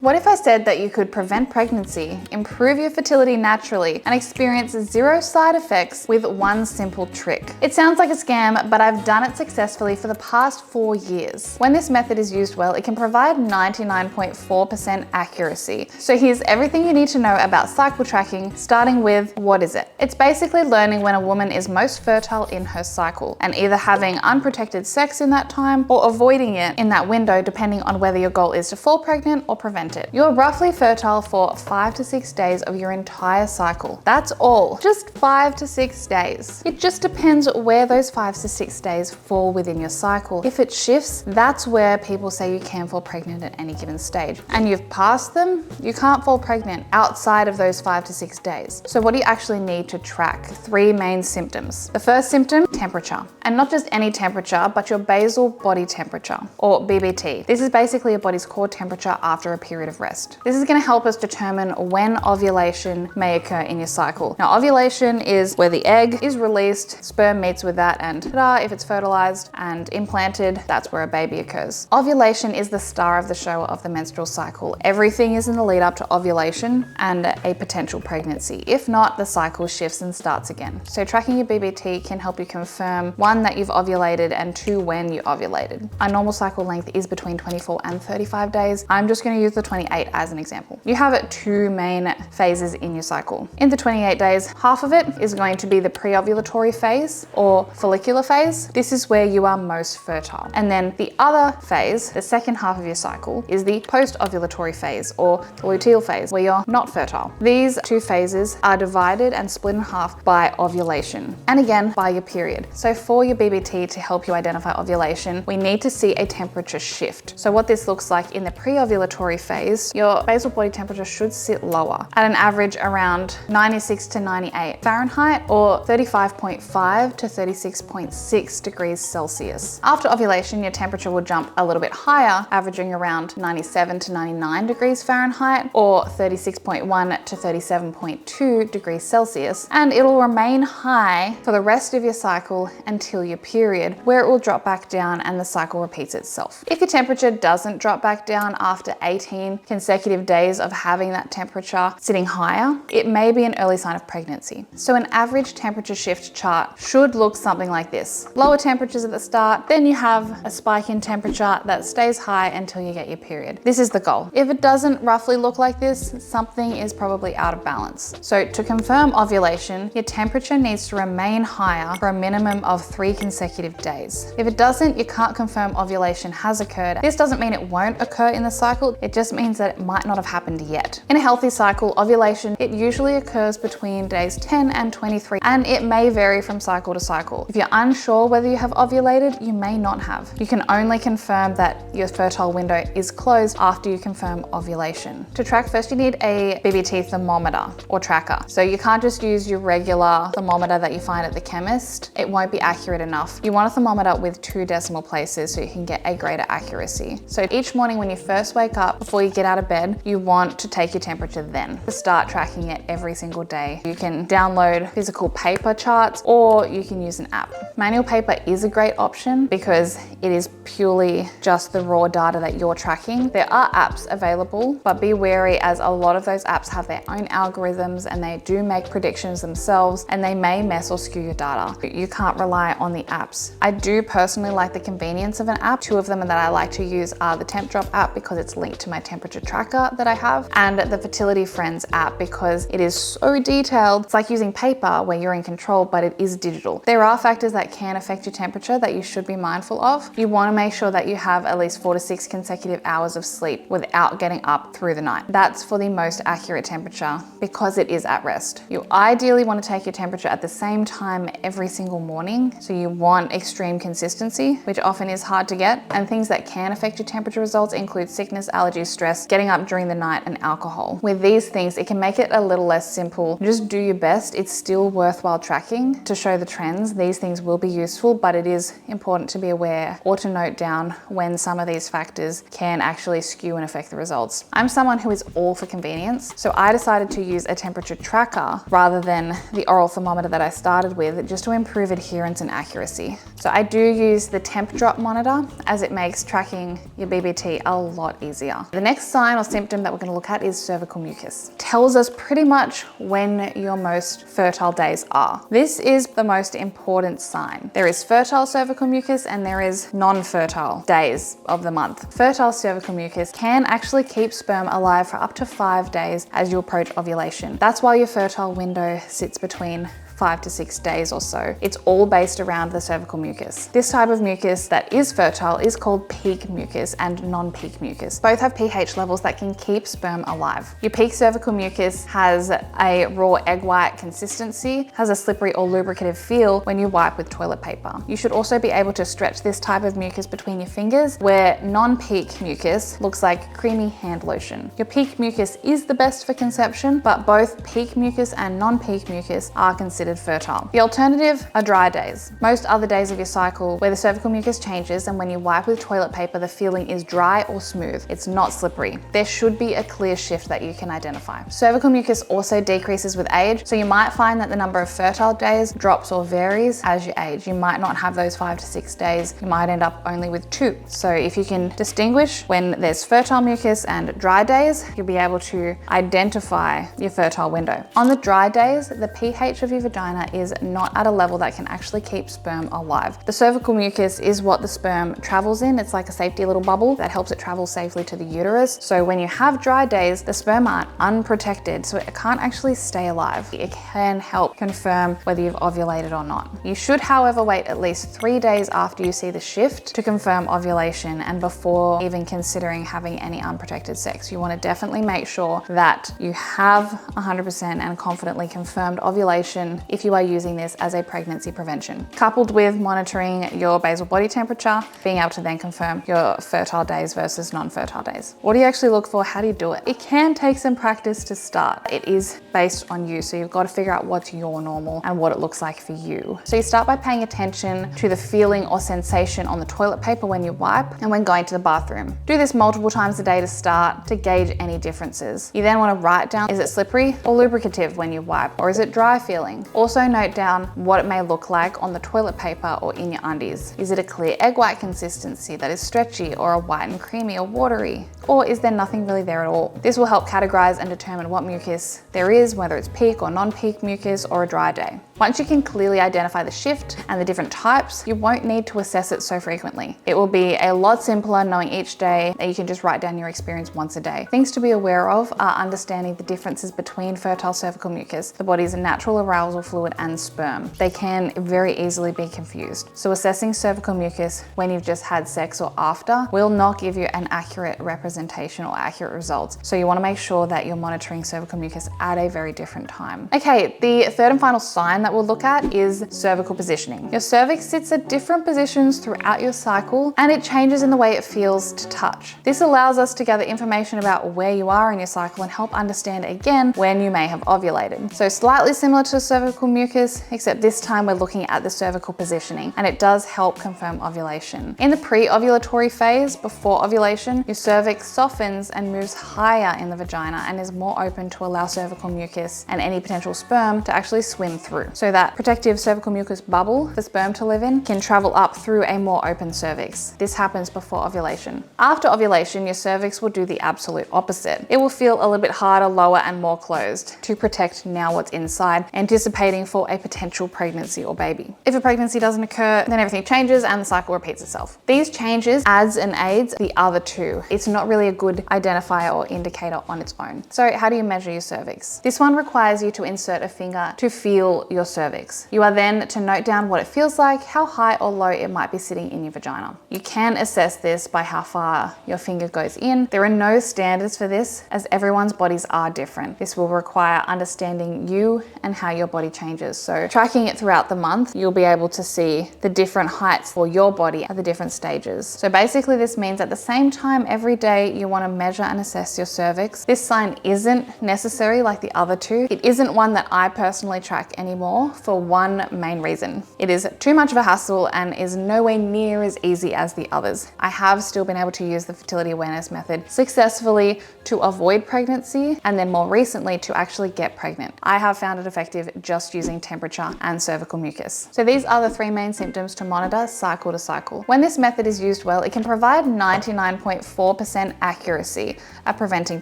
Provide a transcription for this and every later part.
What if I said that you could prevent pregnancy, improve your fertility naturally, and experience 0 side effects with one simple trick? It sounds like a scam, but I've done it successfully for the past 4 years. When this method is used well, it can provide 99.4% accuracy. So here's everything you need to know about cycle tracking, starting with what is it? It's basically learning when a woman is most fertile in her cycle, and either having unprotected sex in that time or avoiding it in that window, depending on whether your goal is to fall pregnant or prevent it. You're roughly fertile for 5 to 6 days of your entire cycle. That's all. Just 5 to 6 days. It just depends where those 5 to 6 days fall within your cycle. If it shifts, that's where people say you can fall pregnant at any given stage. And you've passed them, you can't fall pregnant outside of those 5 to 6 days. So what do you actually need to track? 3 main symptoms. The first symptom, temperature. And not just any temperature, but your basal body temperature, or BBT. This is basically your body's core temperature after a period of rest. This is going to help us determine when ovulation may occur in your cycle. Now, ovulation is where the egg is released, sperm meets with that, and ta-da, if it's fertilized and implanted, that's where a baby occurs. Ovulation is the star of the show of the menstrual cycle. Everything is in the lead up to ovulation and a potential pregnancy. If not, the cycle shifts and starts again. So tracking your BBT can help you confirm 1, that you've ovulated, and 2, when you ovulated. A normal cycle length is between 24 and 35 days. I'm just going to use the 28 as an example. You have 2 main phases in your cycle. In the 28 days, half of it is going to be the pre-ovulatory phase or follicular phase. This is where you are most fertile. And then the other phase, the second half of your cycle, is the post-ovulatory phase or the luteal phase, where you're not fertile. These 2 phases are divided and split in half by ovulation, and again by your period. So for your BBT to help you identify ovulation, we need to see a temperature shift. So what this looks like in the pre-ovulatory phase, your basal body temperature should sit lower at an average around 96 to 98 Fahrenheit or 35.5 to 36.6 degrees Celsius. After ovulation, your temperature will jump a little bit higher, averaging around 97 to 99 degrees Fahrenheit or 36.1 to 37.2 degrees Celsius, and it'll remain high for the rest of your cycle until your period, where it will drop back down and the cycle repeats itself. If your temperature doesn't drop back down after 18 consecutive days of having that temperature sitting higher, it may be an early sign of pregnancy. So an average temperature shift chart should look something like this. Lower temperatures at the start, then you have a spike in temperature that stays high until you get your period. This is the goal. If it doesn't roughly look like this, something is probably out of balance. So to confirm ovulation, your temperature needs to remain higher for a minimum of 3 consecutive days. If it doesn't, you can't confirm ovulation has occurred. This doesn't mean it won't occur in the cycle, it just means that it might not have happened yet. In a healthy cycle, ovulation, it usually occurs between days 10 and 23, and it may vary from cycle to cycle. If you're unsure whether you have ovulated, you may not have. You can only confirm that your fertile window is closed after you confirm ovulation. To track, first you need a BBT thermometer or tracker. So you can't just use your regular thermometer that you find at the chemist. It won't be accurate enough. You want a thermometer with 2 decimal places so you can get a greater accuracy. So each morning when you first wake up, before you get out of bed, you want to take your temperature then. To start tracking it every single day, you can download physical paper charts or you can use an app. Manual paper is a great option because it is purely just the raw data that you're tracking. There are apps available, but be wary as a lot of those apps have their own algorithms and they do make predictions themselves and they may mess or skew your data. You can't rely on the apps. I do personally like the convenience of an app. 2 of them that I like to use are the Temp Drop app because it's linked to my temperature tracker that I have, and the Fertility Friends app because it is so detailed. It's like using paper where you're in control, but it is digital. There are factors that can affect your temperature that you should be mindful of. You want to make sure that you have at least 4 to 6 consecutive hours of sleep without getting up through the night. That's for the most accurate temperature because it is at rest. You ideally want to take your temperature at the same time every single morning. So you want extreme consistency, which often is hard to get. And things that can affect your temperature results include sickness, allergies, stress, getting up during the night, and alcohol. With these things, it can make it a little less simple. Just do your best. It's still worthwhile tracking to show the trends. These things will be useful, but it is important to be aware or to note down when some of these factors can actually skew and affect the results. I'm someone who is all for convenience, so I decided to use a temperature tracker rather than the oral thermometer that I started with, just to improve adherence and accuracy. So I do use the Temp Drop monitor as it makes tracking your BBT a lot easier. The next sign or symptom that we're going to look at is cervical mucus. It tells us pretty much when your most fertile days are. This is the most important sign. There is fertile cervical mucus and there is non-fertile days of the month. Fertile cervical mucus can actually keep sperm alive for up to 5 days as you approach ovulation. That's why your fertile window sits between 5 to 6 days or so. It's all based around the cervical mucus. This type of mucus that is fertile is called peak mucus and non-peak mucus. Both have pH levels that can keep sperm alive. Your peak cervical mucus has a raw egg white consistency, has a slippery or lubricative feel when you wipe with toilet paper. You should also be able to stretch this type of mucus between your fingers, where non-peak mucus looks like creamy hand lotion. Your peak mucus is the best for conception, but both peak mucus and non-peak mucus are considered fertile. The alternative are dry days. Most other days of your cycle where the cervical mucus changes, and when you wipe with toilet paper, the feeling is dry or smooth. It's not slippery. There should be a clear shift that you can identify. Cervical mucus also decreases with age, so you might find that the number of fertile days drops or varies as you age. You might not have those 5 to 6 days. You might end up only with 2. So if you can distinguish when there's fertile mucus and dry days, you'll be able to identify your fertile window. On the dry days, the pH of your vagina is not at a level that can actually keep sperm alive. The cervical mucus is what the sperm travels in. It's like a safety little bubble that helps it travel safely to the uterus. So when you have dry days, the sperm aren't unprotected, so it can't actually stay alive. It can help confirm whether you've ovulated or not. You should, however, wait at least 3 days after you see the shift to confirm ovulation and before even considering having any unprotected sex. You want to definitely make sure that you have 100% and confidently confirmed ovulation if you are using this as a pregnancy prevention, coupled with monitoring your basal body temperature, being able to then confirm your fertile days versus non-fertile days. What do you actually look for? How do you do it? It can take some practice to start. It is based on you, so you've got to figure out what's your normal and what it looks like for you. So you start by paying attention to the feeling or sensation on the toilet paper when you wipe and when going to the bathroom. Do this multiple times a day to start to gauge any differences. You then want to write down, is it slippery or lubricative when you wipe, or is it dry feeling? Also note down what it may look like on the toilet paper or in your undies. Is it a clear egg white consistency that is stretchy, or a white and creamy or watery? Or is there nothing really there at all? This will help categorize and determine what mucus there is, whether it's peak or non-peak mucus or a dry day. Once you can clearly identify the shift and the different types, you won't need to assess it so frequently. It will be a lot simpler knowing each day that you can just write down your experience once a day. Things to be aware of are understanding the differences between fertile cervical mucus, the body's natural arousal fluid, and sperm. They can very easily be confused. So assessing cervical mucus when you've just had sex or after will not give you an accurate representation or accurate results. So you want to make sure that you're monitoring cervical mucus at a very different time. Okay, the third and final sign that we'll look at is cervical positioning. Your cervix sits at different positions throughout your cycle, and it changes in the way it feels to touch. This allows us to gather information about where you are in your cycle and help understand again when you may have ovulated. So slightly similar to cervical mucus, except this time we're looking at the cervical positioning, and it does help confirm ovulation. In the pre-ovulatory phase, before ovulation, your cervix softens and moves higher in the vagina and is more open to allow cervical mucus and any potential sperm to actually swim through. So that protective cervical mucus bubble for sperm to live in can travel up through a more open cervix. This happens before ovulation. After ovulation, your cervix will do the absolute opposite. It will feel a little bit harder, lower, and more closed to protect now what's inside, anticipating for a potential pregnancy or baby. If a pregnancy doesn't occur, then everything changes and the cycle repeats itself. These changes adds and aids the other two. It's not really a good identifier or indicator on its own. So how do you measure your cervix? This one requires you to insert a finger to feel your cervix. You are then to note down what it feels like, how high or low it might be sitting in your vagina. You can assess this by how far your finger goes in. There are no standards for this, as everyone's bodies are different. This will require understanding you and how your body changes. So tracking it throughout the month, you'll be able to see the different heights for your body at the different stages. So basically this means at the same time every day you want to measure and assess your cervix. This sign isn't necessary like the other two. It isn't one that I personally track anymore for one main reason. It is too much of a hassle and is nowhere near as easy as the others. I have still been able to use the fertility awareness method successfully to avoid pregnancy, and then more recently to actually get pregnant. I have found it effective just just using temperature and cervical mucus. So these are the 3 main symptoms to monitor cycle to cycle. When this method is used well, it can provide 99.4% accuracy at preventing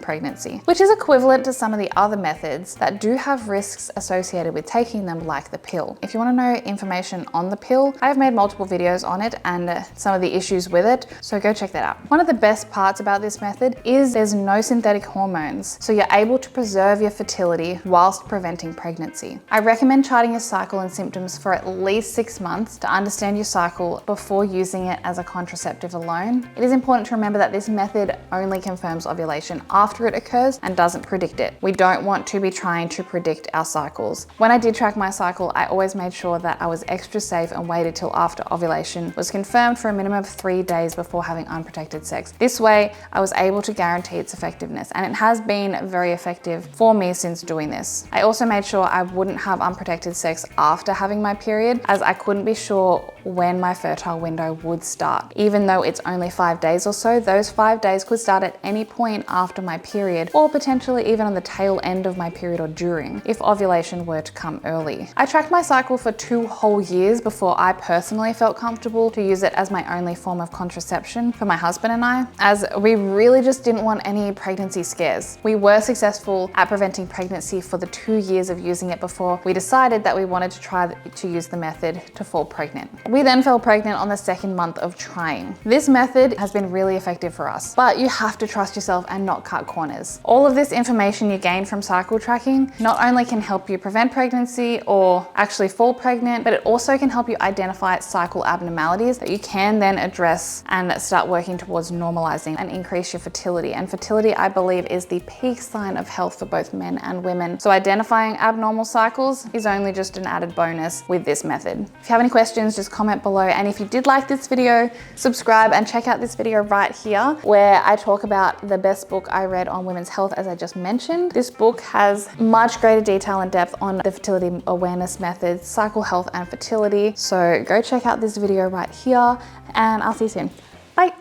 pregnancy, which is equivalent to some of the other methods that do have risks associated with taking them, like the pill. If you want to know information on the pill, I have made multiple videos on it and some of the issues with it, so go check that out. One of the best parts about this method is there's no synthetic hormones, so you're able to preserve your fertility whilst preventing pregnancy. I recommend charting your cycle and symptoms for at least 6 months to understand your cycle before using it as a contraceptive alone. It is important to remember that this method only confirms ovulation after it occurs and doesn't predict it. We don't want to be trying to predict our cycles. When I did track my cycle, I always made sure that I was extra safe and waited till after ovulation was confirmed for a minimum of 3 days before having unprotected sex. This way, I was able to guarantee its effectiveness, and it has been very effective for me since doing this. I also made sure I wouldn't have unprotected sex after having my period, as I couldn't be sure when my fertile window would start. Even though it's only 5 days or so, those 5 days could start at any point after my period, or potentially even on the tail end of my period or during, if ovulation were to come early. I tracked my cycle for 2 whole years before I personally felt comfortable to use it as my only form of contraception for my husband and I, as we really just didn't want any pregnancy scares. We were successful at preventing pregnancy for the 2 years of using it before we decided that we wanted to try to use the method to fall pregnant. We then fell pregnant on the 2nd month of trying. This method has been really effective for us, but you have to trust yourself and not cut corners. All of this information you gain from cycle tracking not only can help you prevent pregnancy or actually fall pregnant, but it also can help you identify cycle abnormalities that you can then address and start working towards normalizing and increase your fertility. And fertility, I believe, is the peak sign of health for both men and women. So identifying abnormal cycles is only just an added bonus with this method. If you have any questions, just comment below. And if you did like this video, subscribe and check out this video right here where I talk about the best book I read on women's health, as I just mentioned. This book has much greater detail and depth on the fertility awareness methods, cycle health and fertility. So go check out this video right here, and I'll see you soon.